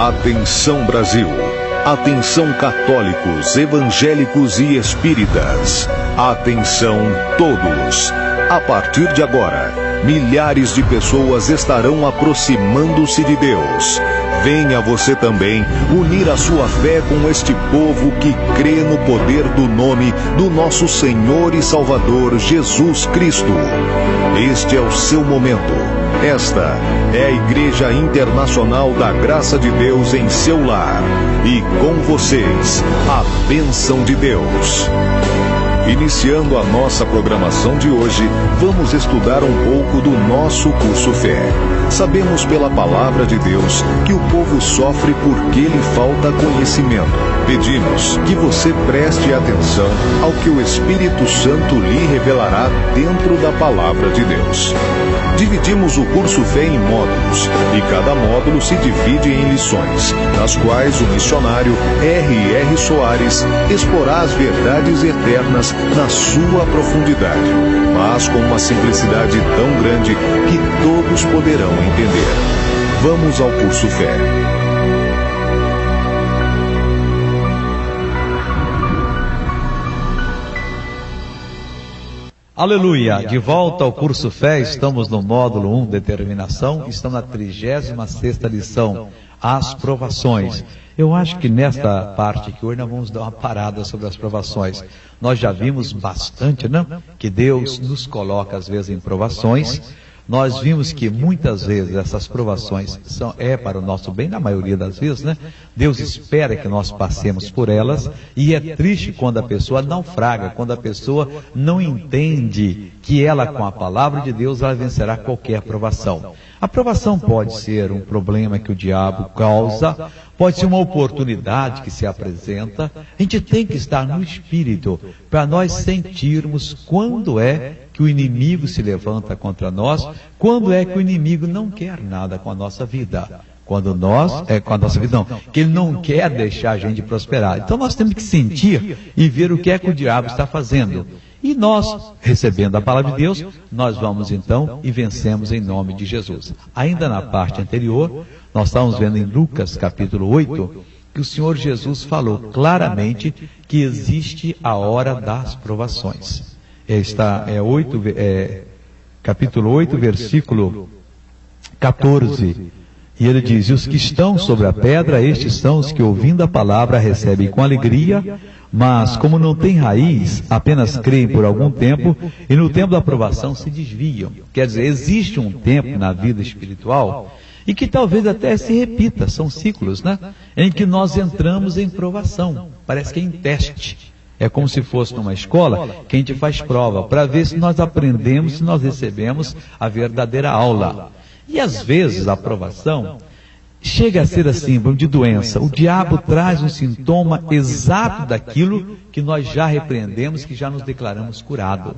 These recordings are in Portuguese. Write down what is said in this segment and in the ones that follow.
Atenção Brasil, atenção católicos, evangélicos e espíritas, atenção todos. A partir de agora, milhares de pessoas estarão aproximando-se de Deus. Venha você também unir a sua fé com este povo que crê no poder do nome do nosso Senhor e Salvador Jesus Cristo. Este é o seu momento. Esta é a Igreja Internacional da Graça de Deus em seu lar. E com vocês, a bênção de Deus. Iniciando a nossa programação de hoje, vamos estudar um pouco do nosso curso Fé. Sabemos pela palavra de Deus que o povo sofre porque lhe falta conhecimento. Pedimos que você preste atenção ao que o Espírito Santo lhe revelará dentro da palavra de Deus. Dividimos o curso Fé em módulos, e cada módulo se divide em lições, nas quais o missionário R.R. Soares exporá as verdades eternas na sua profundidade, mas com uma simplicidade tão grande que todos poderão entender. Vamos ao curso Fé. Aleluia! De volta ao curso Fé, estamos no módulo 1, Determinação, estamos na 36ª lição, As Provações. Eu acho que nesta parte aqui hoje nós vamos dar uma parada sobre as provações. Nós já vimos bastante, não? Que Deus nos coloca às vezes em provações. Nós vimos que muitas vezes essas provações é para o nosso bem, na maioria das vezes, né? Deus espera que nós passemos por elas, e é triste quando a pessoa naufraga, quando a pessoa não entende que ela, com a palavra de Deus, ela vencerá qualquer provação. A provação pode ser um problema que o diabo causa, pode ser uma oportunidade que se apresenta. A gente tem que estar no Espírito para nós sentirmos quando é que o inimigo se levanta contra nós, quando é que o inimigo não quer nada com a nossa vida. Quando com a nossa vida não, que ele não quer deixar a gente prosperar. Então nós temos que sentir e ver o que é que o diabo está fazendo. E nós, recebendo a palavra de Deus, nós vamos então e vencemos em nome de Jesus. Ainda na parte anterior, nós estávamos vendo em Lucas capítulo 8, que o Senhor Jesus falou claramente que existe a hora das provações. Capítulo 8, versículo 14. E ele diz: e os que estão sobre a pedra, estes são os que, ouvindo a palavra, recebem com alegria, mas como não têm raiz, apenas creem por algum tempo, e no tempo da aprovação se desviam. Quer dizer, existe um tempo na vida espiritual, e que talvez até se repita, são ciclos, né? Em que nós entramos em provação, parece que é em teste. É como se fosse numa escola que a gente faz prova, para ver se nós aprendemos, se nós recebemos a verdadeira aula. E às vezes a aprovação chega a ser assim, de doença. O diabo traz um sintoma exato daquilo que nós já repreendemos, que já nos declaramos curado.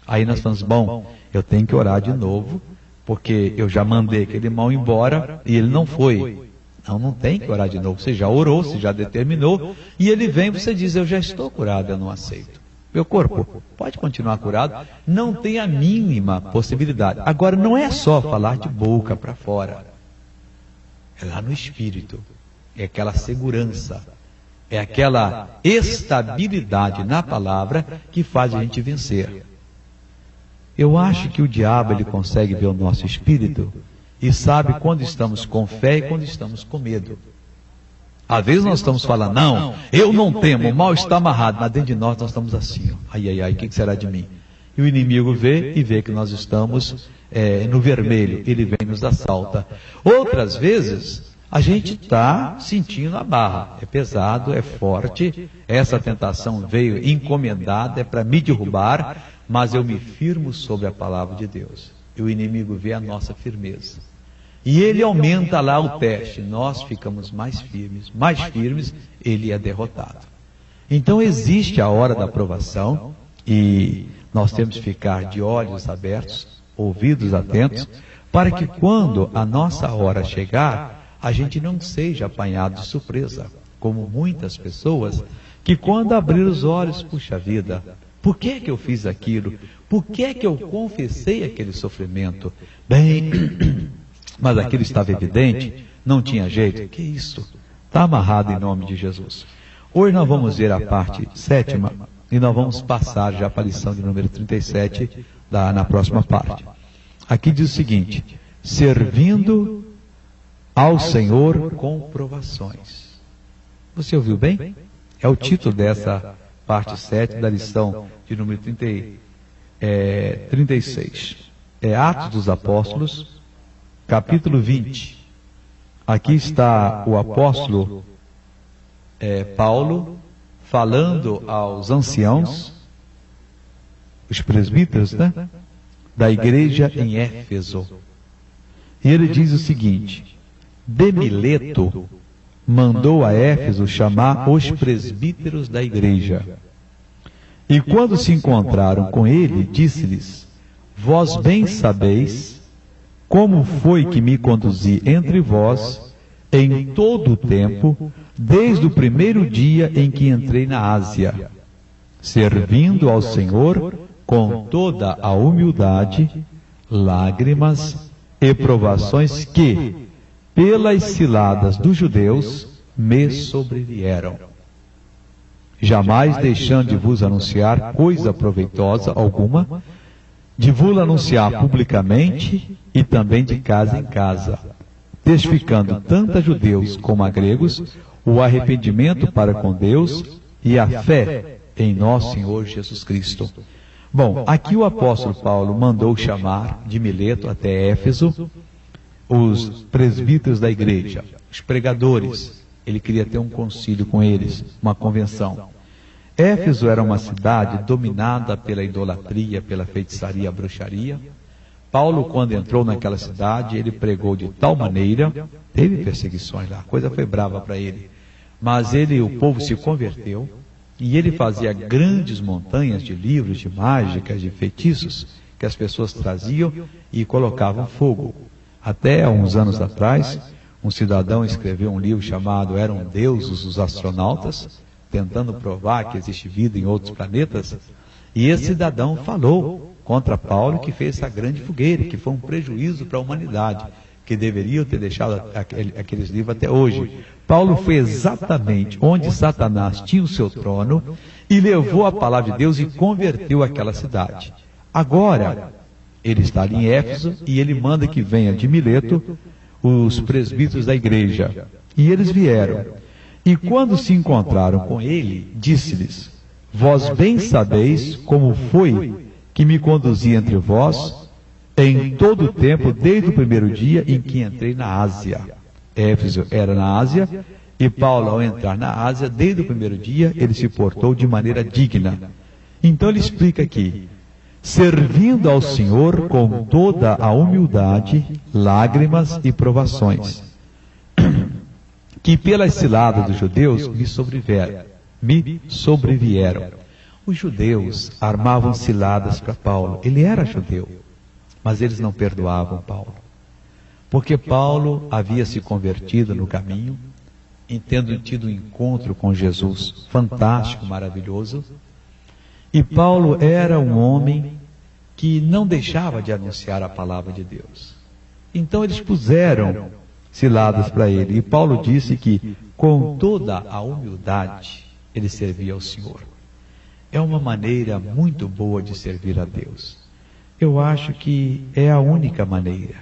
Aí nós falamos: bom, eu tenho que orar de novo, porque eu já mandei aquele mal embora e ele não foi. Não tem que orar de novo. Você já orou, você já determinou, e ele vem e você diz: eu já estou curado, eu não aceito. Meu corpo pode continuar curado, não tem a mínima possibilidade. Agora, não é só falar de boca para fora, é lá no espírito, é aquela segurança, é aquela estabilidade na palavra que faz a gente vencer. Eu acho que o diabo ele consegue ver o nosso espírito e sabe quando estamos com fé e quando estamos com medo. Às vezes nós estamos falando: não, eu não temo, o mal está amarrado, mas dentro de nós estamos assim, ó, ai, o que será de mim? E o inimigo vê e vê que nós estamos no vermelho, ele vem e nos assalta. Outras vezes, a gente está sentindo a barra, é pesado, é forte, essa tentação veio encomendada, é para me derrubar, mas eu me firmo sobre a palavra de Deus. E o inimigo vê a nossa firmeza. E ele aumenta lá o teste, nós ficamos mais firmes, ele é derrotado. Então existe a hora da aprovação, e nós temos que ficar de olhos abertos, ouvidos atentos, para que quando a nossa hora chegar, a gente não seja apanhado de surpresa, como muitas pessoas, que quando abrir os olhos, puxa vida, por que eu fiz aquilo? Por que eu confessei aquele sofrimento? Bem, mas aquilo estava evidente, não tinha jeito. Que isso? Está amarrado em nome de Jesus. Hoje nós vamos ver a parte 7ª e nós vamos passar já para a lição de número 37 na próxima parte. Aqui diz o seguinte: servindo ao Senhor com provações. Você ouviu bem? É o título dessa parte 7 da lição de número 36. É Atos dos Apóstolos, capítulo 20. Aqui está o apóstolo Paulo falando aos anciãos, os presbíteros, né, da igreja em Éfeso. E ele diz o seguinte: de Mileto mandou a Éfeso chamar os presbíteros da igreja. E quando se encontraram com ele, disse-lhes: vós bem sabeis como foi que me conduzi entre vós em todo o tempo, desde o primeiro dia em que entrei na Ásia, servindo ao Senhor com toda a humildade, lágrimas e provações que, pelas ciladas dos judeus, me sobrevieram. Jamais deixando de vos anunciar coisa proveitosa alguma, de vos anunciar publicamente e também de casa em casa, testificando tanto a judeus como a gregos o arrependimento para com Deus e a fé em nosso Senhor Jesus Cristo. Bom, aqui o apóstolo Paulo mandou chamar de Mileto até Éfeso os presbíteros da igreja, os pregadores. Ele queria ter um concílio com eles, uma convenção. Éfeso era uma cidade dominada pela idolatria, pela feitiçaria, bruxaria. Paulo, quando entrou naquela cidade, ele pregou de tal maneira, teve perseguições lá, a coisa foi brava para ele, mas o povo se converteu, e ele fazia grandes montanhas de livros, de mágicas, de feitiços, que as pessoas traziam e colocavam fogo. Até há uns anos atrás, um cidadão escreveu um livro chamado Eram Deuses os Astronautas, tentando provar que existe vida em outros planetas, e esse cidadão falou contra Paulo, que fez essa grande fogueira, que foi um prejuízo para a humanidade, que deveriam ter deixado aqueles livros até hoje. Paulo foi exatamente onde Satanás tinha o seu trono e levou a palavra de Deus e converteu aquela cidade. Agora, ele está ali em Éfeso e ele manda que venha de Mileto os presbíteros da igreja. E eles vieram. E quando se encontraram com ele, disse-lhes: vós bem sabeis como foi que me conduzi entre vós em todo o tempo, desde o primeiro dia em que entrei na Ásia. Éfeso era na Ásia, e Paulo, ao entrar na Ásia, desde o primeiro dia, ele se portou de maneira digna. Então ele explica aqui: servindo ao Senhor com toda a humildade, lágrimas e provações, que pelas ciladas dos judeus me sobrevieram. Os judeus armavam ciladas para Paulo. Ele era judeu, mas eles não perdoavam Paulo, porque Paulo havia se convertido no caminho, tendo tido um encontro com Jesus fantástico, maravilhoso, e Paulo era um homem que não deixava de anunciar a palavra de Deus. Então eles puseram ciladas para ele, e Paulo disse que com toda a humildade ele servia ao Senhor. É uma maneira muito boa de servir a Deus. Eu acho que é a única maneira.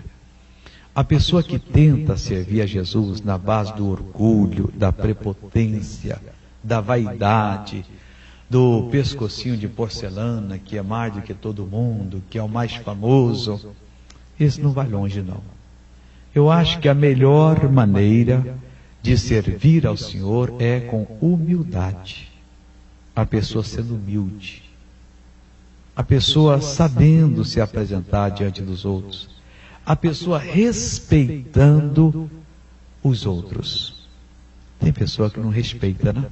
A pessoa que tenta servir a Jesus na base do orgulho, da prepotência, da vaidade, do pescocinho de porcelana, que é mais do que todo mundo, que é o mais famoso, esse não vai longe não. Eu acho que a melhor maneira de servir ao Senhor é com humildade. A pessoa sendo humilde, a pessoa sabendo se apresentar diante dos outros, a pessoa respeitando os outros. Tem pessoa que não respeita, né?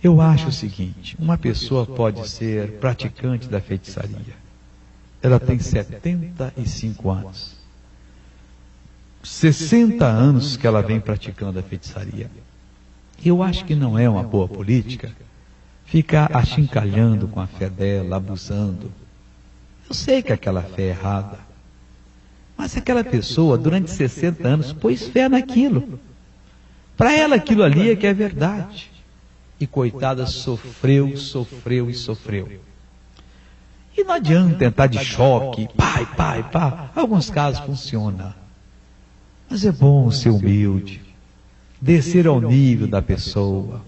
Eu acho o seguinte: uma pessoa pode ser praticante da feitiçaria, ela tem 75 anos, 60 anos que ela vem praticando a feitiçaria. Eu acho que não é uma boa política ficar achincalhando com a fé dela, abusando. Eu sei que aquela fé é errada, Mas aquela pessoa, durante 60 anos, pôs fé naquilo. Para ela aquilo ali é que é verdade. E coitada, sofreu, sofreu e sofreu. E não adianta entrar de choque, pá. Alguns casos funciona. Mas é bom ser humilde, descer ao nível da pessoa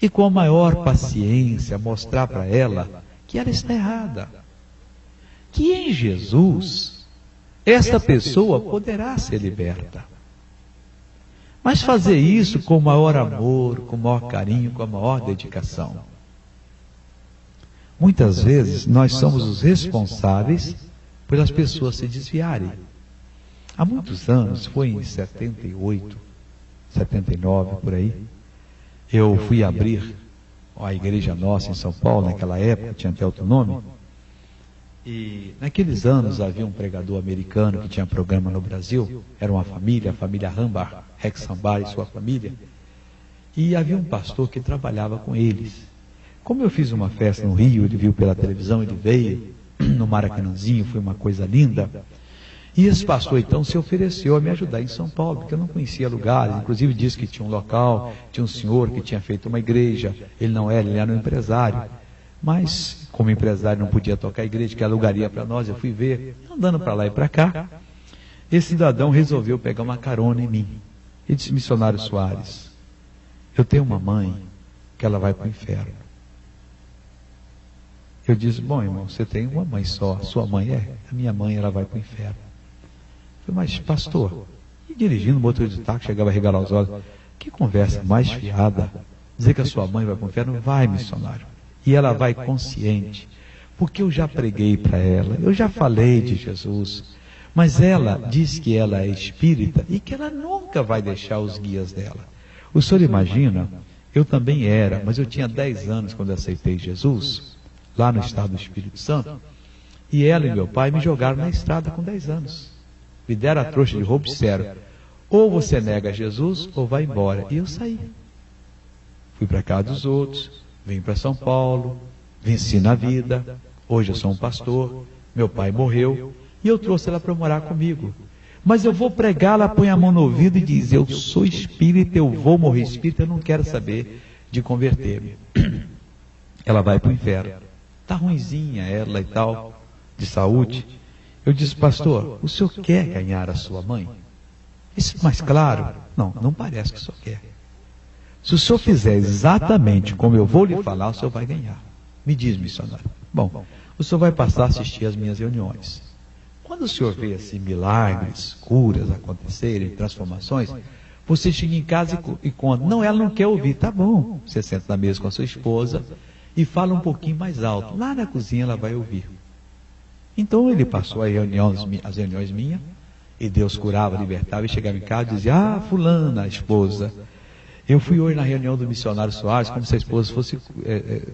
e com a maior paciência mostrar para ela que ela está errada. Que em Jesus, essa pessoa poderá ser liberta. Mas fazer isso com o maior amor, com o maior carinho, com a maior dedicação. Muitas vezes nós somos os responsáveis pelas pessoas se desviarem. Há muitos anos, foi em 78, 79, por aí, eu fui abrir a igreja nossa em São Paulo, naquela época, tinha até outro nome. E naqueles anos havia um pregador americano que tinha programa no Brasil, era uma família, a família Rambar, Rex Rambar e sua família. E havia um pastor que trabalhava com eles. Como eu fiz uma festa no Rio, ele viu pela televisão, ele veio no Maracanãzinho, foi uma coisa linda. E esse pastor então se ofereceu a me ajudar em São Paulo, porque eu não conhecia lugares, inclusive disse que tinha um local, tinha um senhor que tinha feito uma igreja, ele era um empresário. Mas, como empresário não podia tocar a igreja, que alugaria para nós, eu fui ver, andando para lá e para cá, esse cidadão resolveu pegar uma carona em mim. Ele disse: missionário Soares, eu tenho uma mãe que ela vai para o inferno. Eu disse: bom, irmão, você tem uma mãe só, sua mãe a minha mãe, ela vai para o inferno. Eu falei: mas pastor, e dirigindo o motor de táxi, chegava a regalar os olhos, que conversa mais fiada, dizer que a sua mãe vai para o inferno? Vai, missionário. E ela vai consciente, porque eu já preguei para ela, eu já falei de Jesus, mas ela diz que ela é espírita e que ela nunca vai deixar os guias dela. O senhor imagina, eu também era, mas eu tinha 10 anos quando aceitei Jesus, lá no estado do Espírito Santo, e ela e meu pai me jogaram na estrada com 10 anos. Me deram a trouxa de roubo e disseram: ou você nega Jesus ou vai embora. E eu saí. Fui para casa dos outros. Vim para São Paulo, venci na vida, hoje eu sou um pastor, meu pai morreu, e eu trouxe ela para morar comigo. Mas eu vou pregar, ela põe a mão no ouvido e diz: eu sou espírita, eu vou morrer espírita, eu não quero saber de converter-me. Ela vai para o inferno. Está ruinzinha ela e tal, de saúde. Eu disse: pastor, o senhor quer ganhar a sua mãe? Isso, mas claro, não parece que o senhor quer. Se o senhor fizer exatamente como eu vou lhe falar, o senhor vai ganhar. Me diz, missionário. Bom, o senhor vai passar a assistir às minhas reuniões. Quando o senhor vê assim milagres, curas acontecerem, transformações, você chega em casa e conta. Não, ela não quer ouvir. Tá bom. Você senta na mesa com a sua esposa e fala um pouquinho mais alto. Lá na cozinha ela vai ouvir. Então ele passou as reuniões minhas, e Deus curava, libertava, e chegava em casa e dizia: ah, fulana, a esposa, eu fui hoje na reunião do missionário Soares, como se a esposa fosse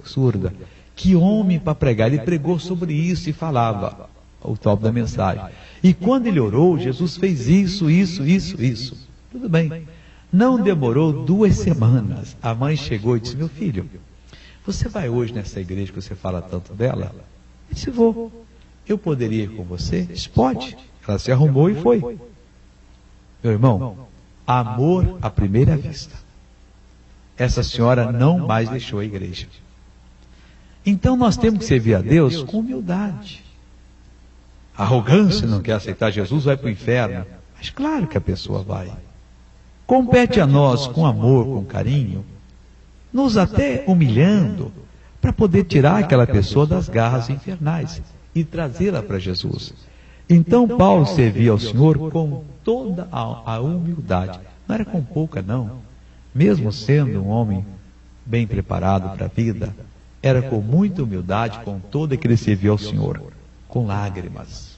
surda. Que homem para pregar! Ele pregou sobre isso e falava o top da mensagem. E quando ele orou, Jesus fez isso. Tudo bem. Não demorou 2 semanas. A mãe chegou e disse: meu filho, você vai hoje nessa igreja que você fala tanto dela? Ele disse: vou. Eu poderia ir com você? Ele disse: pode. Ela se arrumou e foi. Meu irmão, amor à primeira vista. Essa senhora não mais deixou a igreja. Então nós temos que servir a Deus com humildade. Arrogância, não quer aceitar Jesus, vai para o inferno. Mas claro que a pessoa vai. Compete a nós, com amor, com carinho, nos até humilhando, para poder tirar aquela pessoa das garras infernais e trazê-la para Jesus. Então Paulo servia ao Senhor com toda a humildade. Não era com pouca, não. Mesmo sendo um homem bem preparado para a vida, era com muita humildade, com toda que ele servia ao Senhor, com lágrimas.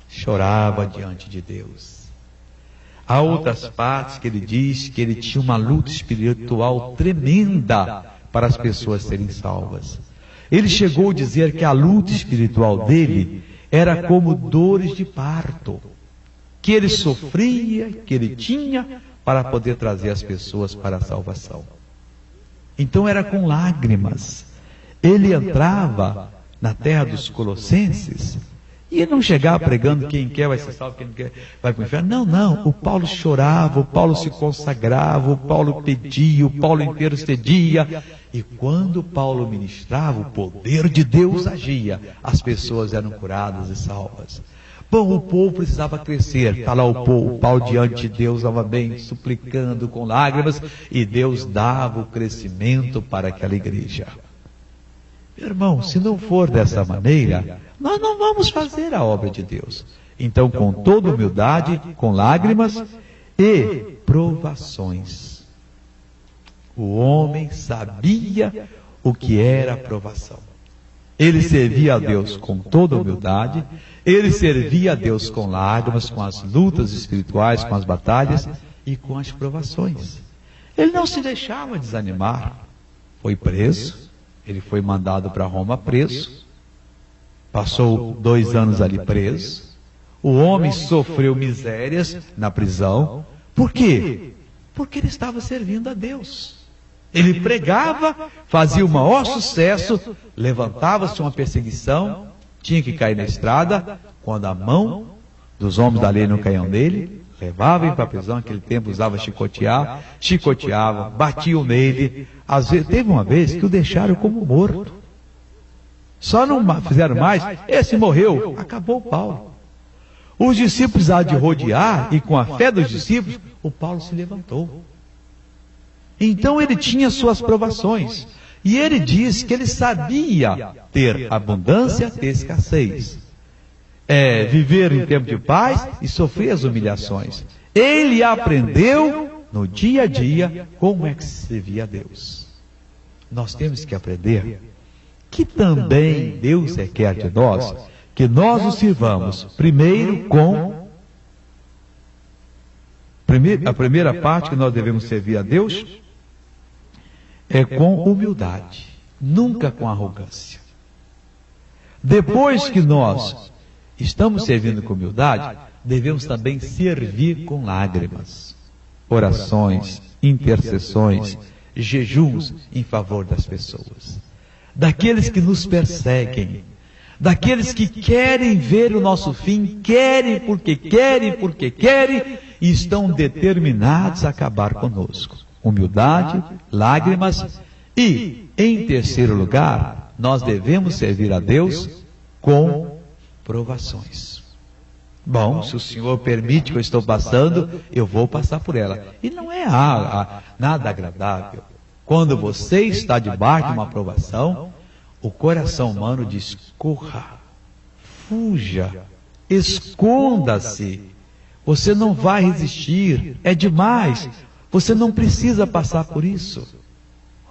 Chorava diante de Deus. Há outras partes que ele diz que ele tinha uma luta espiritual tremenda para as pessoas serem salvas. Ele chegou a dizer que a luta espiritual dele era como dores de parto, que ele sofria, que ele tinha para poder trazer as pessoas para a salvação. Então era com lágrimas. Ele entrava na terra dos Colossenses E ele não chegava pregando quem quer vai ser salvo, quem não quer vai para o inferno. Não, não. O Paulo chorava, o Paulo se consagrava, o Paulo pedia, o Paulo intercedia. E quando Paulo ministrava, o poder de Deus agia. As pessoas eram curadas e salvas. Bom, o povo precisava crescer. Está lá o Paulo diante de Deus novamente, suplicando com lágrimas. E Deus dava o crescimento para aquela igreja. Meu irmão, se não for dessa maneira, nós não vamos fazer a obra de Deus. Então, com toda humildade, com lágrimas e provações. O homem sabia o que era a provação. Ele servia a Deus com toda humildade, ele servia a Deus com lágrimas, com as lutas espirituais, com as batalhas e com as provações. Ele não se deixava desanimar. Foi preso, ele foi mandado para Roma preso, passou 2 anos ali preso. O homem sofreu misérias na prisão. Por quê? Porque ele estava servindo a Deus. Ele pregava, fazia o maior sucesso, levantava-se uma perseguição, tinha que cair na estrada. Quando a mão dos homens da lei não caíam nele, levavam para a prisão. Naquele tempo usava chicotear, chicoteavam, batiam nele. Às vezes, teve uma vez que o deixaram como morto. Só não fizeram mais. Esse morreu, acabou Paulo. Os discípulos precisavam de rodear, e com a fé dos discípulos, o Paulo se levantou. Então ele tinha suas provações. E ele diz que ele sabia ter abundância, ter escassez. Viver em tempo de paz e sofrer as humilhações. Ele aprendeu no dia a dia como é que se servia a Deus. Nós temos que aprender que também Deus requer de nós que nós o sirvamos primeiro com... A primeira parte que nós devemos servir a Deus é com humildade, nunca com arrogância. Depois que nós estamos servindo com humildade, devemos também servir com lágrimas, orações, intercessões, jejuns em favor das pessoas, daqueles que nos perseguem, daqueles que querem ver o nosso fim, querem porque querem, e estão determinados a acabar conosco. Humildade, lágrimas e, em terceiro lugar, nós devemos servir a Deus com provações. Bom, se o Senhor permite que eu estou passando, eu vou passar por ela. E não é nada agradável. Quando você está debaixo de uma provação, o coração humano diz: corra, fuja, esconda-se. Você não vai resistir, é demais. Você não precisa passar por isso.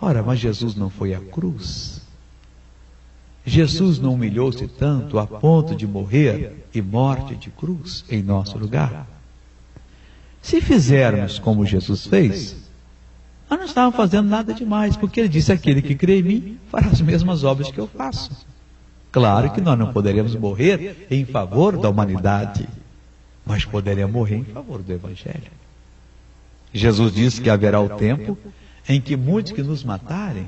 Ora, mas Jesus não foi à cruz. Jesus não humilhou-se tanto a ponto de morrer e morte de cruz em nosso lugar. Se fizermos como Jesus fez, nós não estávamos fazendo nada demais, porque ele disse: aquele que crê em mim fará as mesmas obras que eu faço. Claro que nós não poderemos morrer em favor da humanidade, mas poderemos morrer em favor do Evangelho. Jesus disse que haverá o tempo em que muitos que nos matarem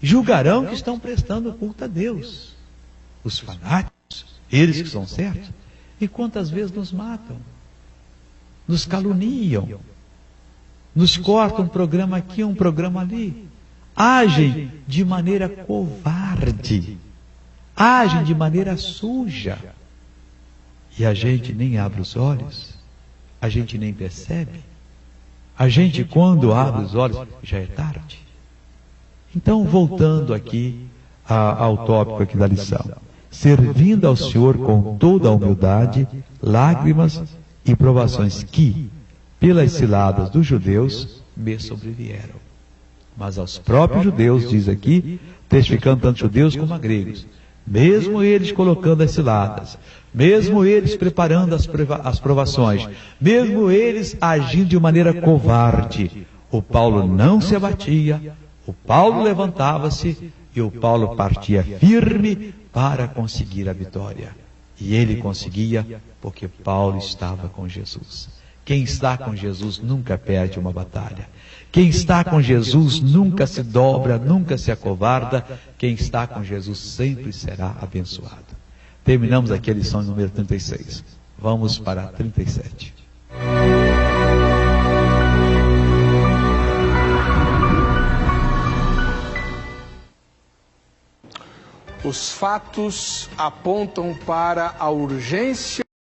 julgarão que estão prestando culto a Deus. Os fanáticos, eles que são certos, e quantas vezes nos matam, nos caluniam, nos cortam um programa aqui, um programa ali, agem de maneira covarde, agem de maneira suja, e a gente nem abre os olhos, a gente nem percebe. A gente, quando abre os olhos, já é tarde. Então, voltando aqui ao tópico aqui da lição, servindo ao Senhor com toda a humildade, lágrimas e provações que, pelas ciladas dos judeus, me sobrevieram. Mas aos próprios judeus, diz aqui, testificando tanto judeus como gregos, mesmo eles colocando as ciladas, mesmo eles preparando as provações, mesmo eles agindo de maneira covarde, o Paulo não se abatia, o Paulo levantava-se e o Paulo partia firme para conseguir a vitória. E ele conseguia porque Paulo estava com Jesus. Quem está com Jesus nunca perde uma batalha. Quem está com Jesus nunca se dobra, nunca se acovarda. Quem está com Jesus sempre será abençoado. Terminamos aqui a lição número 36. Vamos para a 37. Os fatos apontam para a urgência